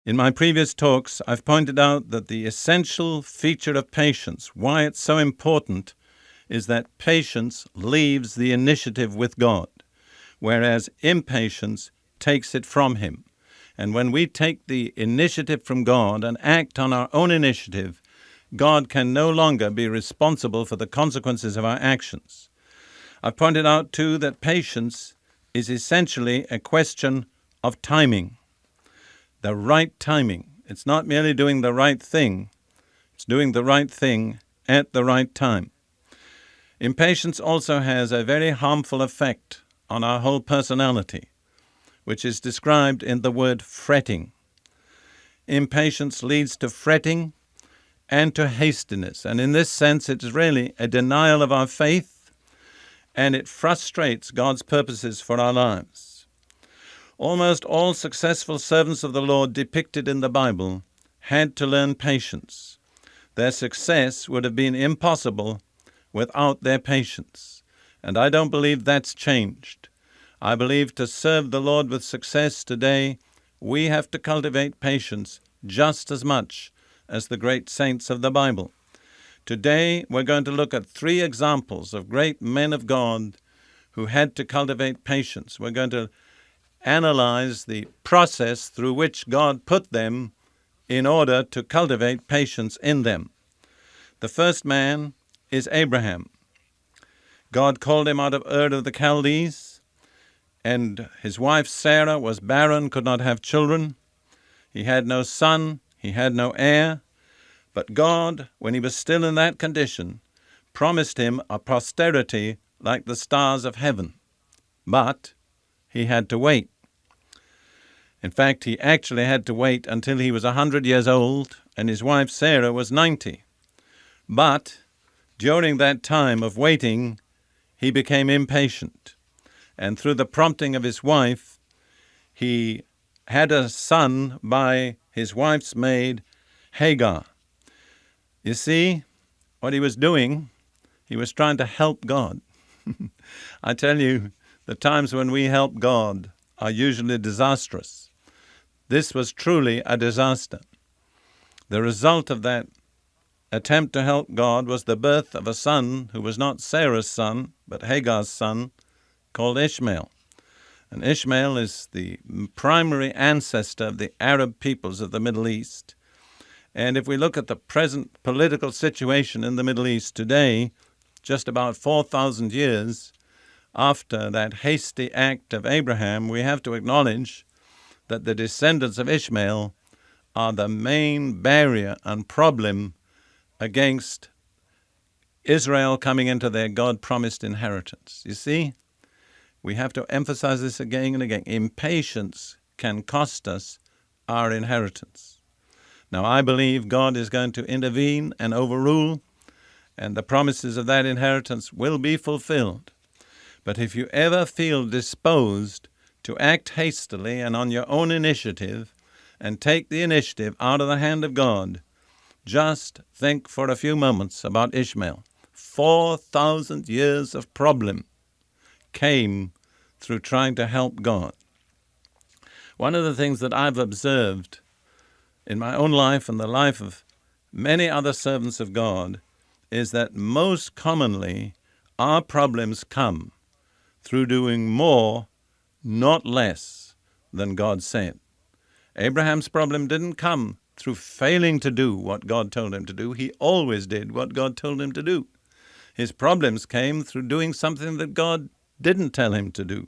In my previous talks, I've pointed out that the essential feature of patience, why it's so important, is that patience leaves the initiative with God, whereas impatience takes it from Him. And when we take the initiative from God and act on our own initiative, God can no longer be responsible for the consequences of our actions. I've pointed out, too, that patience is essentially a question of timing, the right timing. It's not merely doing the right thing, it's doing the right thing at the right time. Impatience also has a very harmful effect on our whole personality, which is described in the word fretting. Impatience leads to fretting and to hastiness, and in this sense it is really a denial of our faith, and it frustrates God's purposes for our lives. Almost all successful servants of the Lord depicted in the Bible had to learn patience. Their success would have been impossible without their patience, and I don't believe that's changed. I believe to serve the Lord with success today, we have to cultivate patience just as much as the great saints of the Bible. Today, we're going to look at 3 examples of great men of God who had to cultivate patience. We're going to analyze the process through which God put them in order to cultivate patience in them. The first man is Abraham. God called him out of Ur of the Chaldees, and his wife Sarah was barren, could not have children. He had no son, he had no heir, but God, when he was still in that condition, promised him a posterity like the stars of heaven. But he had to wait. In fact, he actually had to wait until he was 100 years old, and his wife Sarah was 90. But during that time of waiting, he became impatient. And through the prompting of his wife, he had a son by his wife's maid, Hagar. You see, what he was doing, he was trying to help God. I tell you, the times when we help God are usually disastrous. This was truly a disaster. The result of that attempt to help God was the birth of a son who was not Sarah's son, but Hagar's son, called Ishmael. And Ishmael is the primary ancestor of the Arab peoples of the Middle East. And if we look at the present political situation in the Middle East today, just about 4,000 years after that hasty act of Abraham, we have to acknowledge that the descendants of Ishmael are the main barrier and problem against Israel coming into their God-promised inheritance. You see, we have to emphasize this again and again. Impatience can cost us our inheritance. Now, I believe God is going to intervene and overrule, and the promises of that inheritance will be fulfilled. But if you ever feel disposed to act hastily and on your own initiative and take the initiative out of the hand of God, just think for a few moments about Ishmael. 4,000 years of problem came through trying to help God. One of the things that I've observed in my own life and the life of many other servants of God is that most commonly our problems come through doing more, not less, than God said. Abraham's problem didn't come through failing to do what God told him to do. He always did what God told him to do. His problems came through doing something that God didn't tell him to do.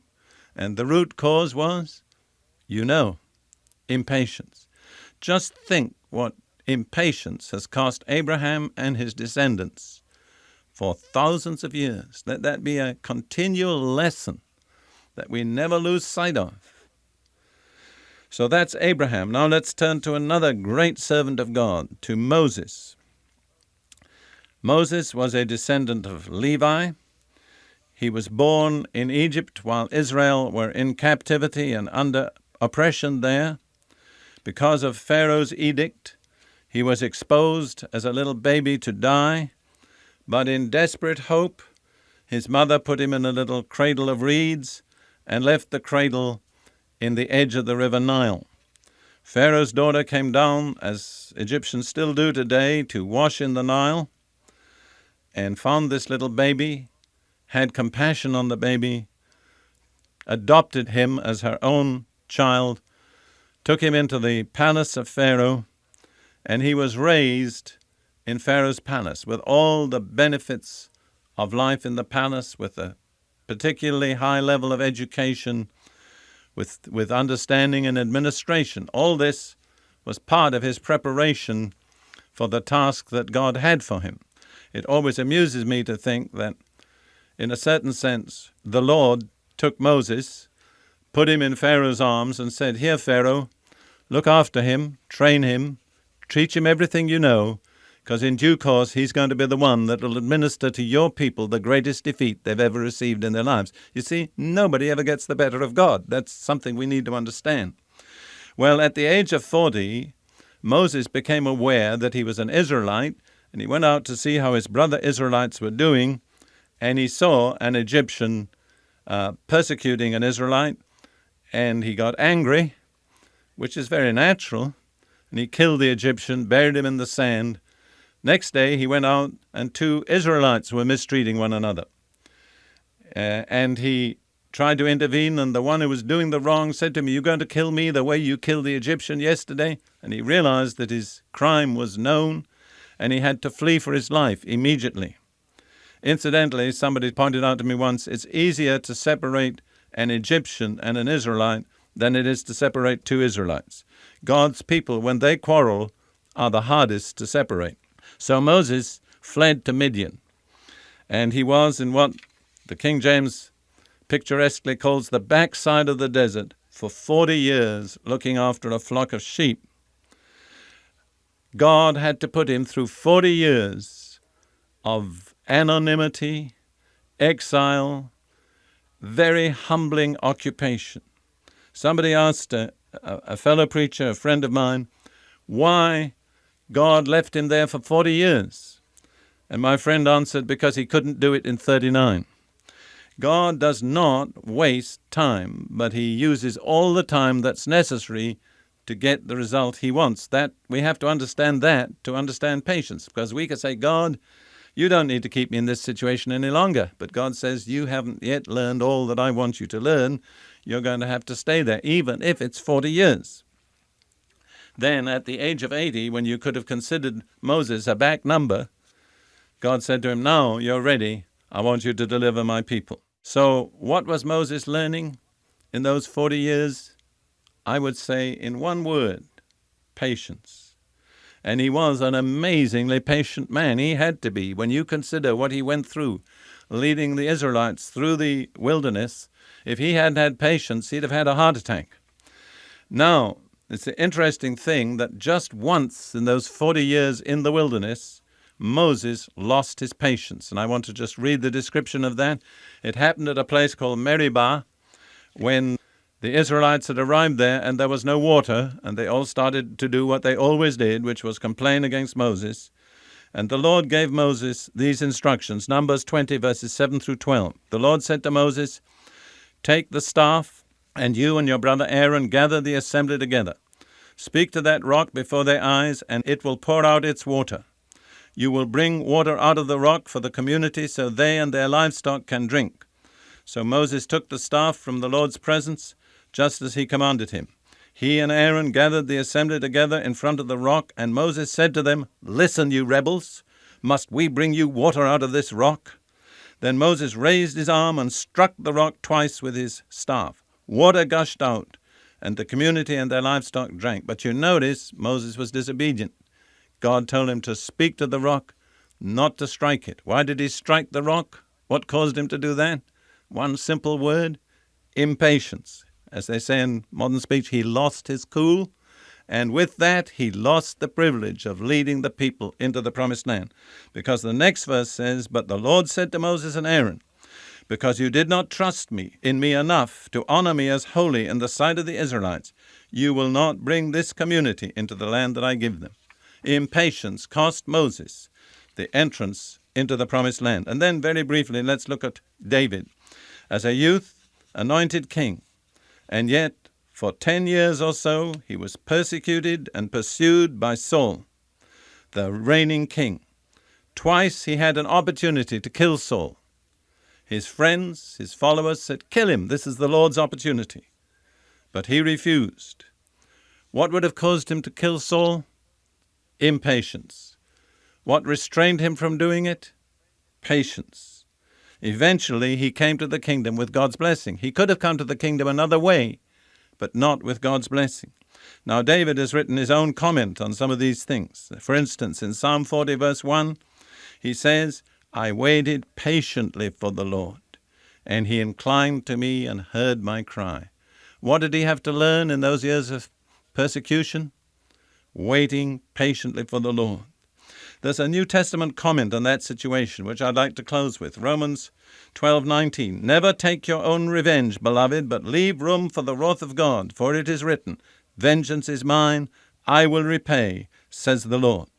And the root cause was, impatience. Just think what impatience has cost Abraham and his descendants for thousands of years. Let that be a continual lesson that we never lose sight of. So that's Abraham. Now let's turn to another great servant of God, to Moses. Moses was a descendant of Levi. He was born in Egypt while Israel were in captivity and under oppression there. Because of Pharaoh's edict, he was exposed as a little baby to die. But in desperate hope, his mother put him in a little cradle of reeds and left the cradle in the edge of the river Nile. Pharaoh's daughter came down, as Egyptians still do today, to wash in the Nile, and found this little baby, had compassion on the baby, adopted him as her own child, took him into the palace of Pharaoh, and he was raised in Pharaoh's palace with all the benefits of life in the palace, with a particularly high level of education, with understanding and administration. All this was part of his preparation for the task that God had for him. It always amuses me to think that, in a certain sense, the Lord took Moses, put him in Pharaoh's arms, and said, "Here, Pharaoh, look after him, train him, teach him everything you know, because in due course he's going to be the one that will administer to your people the greatest defeat they've ever received in their lives." You see, nobody ever gets the better of God. That's something we need to understand. Well, at the age of 40, Moses became aware that he was an Israelite, and he went out to see how his brother Israelites were doing, and he saw an Egyptian persecuting an Israelite, and he got angry, which is very natural, and he killed the Egyptian, buried him in the sand. Next day, he went out, and 2 Israelites were mistreating one another. And he tried to intervene, and the one who was doing the wrong said to him, "You're going to kill me the way you killed the Egyptian yesterday?" And he realized that his crime was known, and he had to flee for his life immediately. Incidentally, somebody pointed out to me once, it's easier to separate an Egyptian and an Israelite than it is to separate 2 Israelites. God's people, when they quarrel, are the hardest to separate. So Moses fled to Midian, and he was in what the King James picturesquely calls the backside of the desert for 40 years, looking after a flock of sheep. God had to put him through 40 years of anonymity, exile, very humbling occupation. Somebody asked a fellow preacher, a friend of mine, why God left him there for 40 years. And my friend answered, because he couldn't do it in 39. God does not waste time, but he uses all the time that's necessary to get the result he wants. That we have to understand that to understand patience, because we can say, "God, you don't need to keep me in this situation any longer." But God says, "You haven't yet learned all that I want you to learn. You're going to have to stay there, even if it's 40 years. Then at the age of 80, when you could have considered Moses a back number, God said to him, "Now you're ready. I want you to deliver my people." So what was Moses learning in those 40 years? I would say in one word, patience. And he was an amazingly patient man. He had to be. When you consider what he went through, leading the Israelites through the wilderness, if he hadn't had patience, he'd have had a heart attack. Now, it's an interesting thing that just once in those 40 years in the wilderness, Moses lost his patience. And I want to just read the description of that. It happened at a place called Meribah, when the Israelites had arrived there and there was no water, and they all started to do what they always did, which was complain against Moses. And the Lord gave Moses these instructions, Numbers 20, verses 7 through 12. The Lord said to Moses, "Take the staff, and you and your brother Aaron gather the assembly together. Speak to that rock before their eyes, and it will pour out its water. You will bring water out of the rock for the community so they and their livestock can drink." So Moses took the staff from the Lord's presence, just as he commanded him. He and Aaron gathered the assembly together in front of the rock, and Moses said to them, "Listen, you rebels, must we bring you water out of this rock?" Then Moses raised his arm and struck the rock twice with his staff. Water gushed out, and the community and their livestock drank. But you notice Moses was disobedient. God told him to speak to the rock, not to strike it. Why did he strike the rock? What caused him to do that? One simple word, impatience. As they say in modern speech, he lost his cool, and with that he lost the privilege of leading the people into the promised land. Because the next verse says, "But the Lord said to Moses and Aaron, because you did not trust me in me enough to honor me as holy in the sight of the Israelites, you will not bring this community into the land that I give them." Impatience cost Moses the entrance into the promised land. And then very briefly, let's look at David. As a youth, anointed king, and yet For 10 years or so, he was persecuted and pursued by Saul, the reigning king. Twice he had an opportunity to kill Saul. His friends, his followers said, "Kill him, this is the Lord's opportunity." But he refused. What would have caused him to kill Saul? Impatience. What restrained him from doing it? Patience. Eventually, he came to the kingdom with God's blessing. He could have come to the kingdom another way, but not with God's blessing. Now, David has written his own comment on some of these things. For instance, in Psalm 40, verse 1, he says, "I waited patiently for the Lord, and he inclined to me and heard my cry." What did he have to learn in those years of persecution? Waiting patiently for the Lord. There's a New Testament comment on that situation, which I'd like to close with. Romans 12:19. "Never take your own revenge, beloved, but leave room for the wrath of God. For it is written, 'Vengeance is mine, I will repay, says the Lord.'"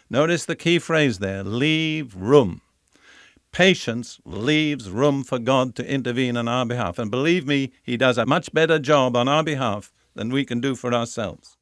Notice the key phrase there, leave room. Patience leaves room for God to intervene on our behalf. And believe me, he does a much better job on our behalf than we can do for ourselves.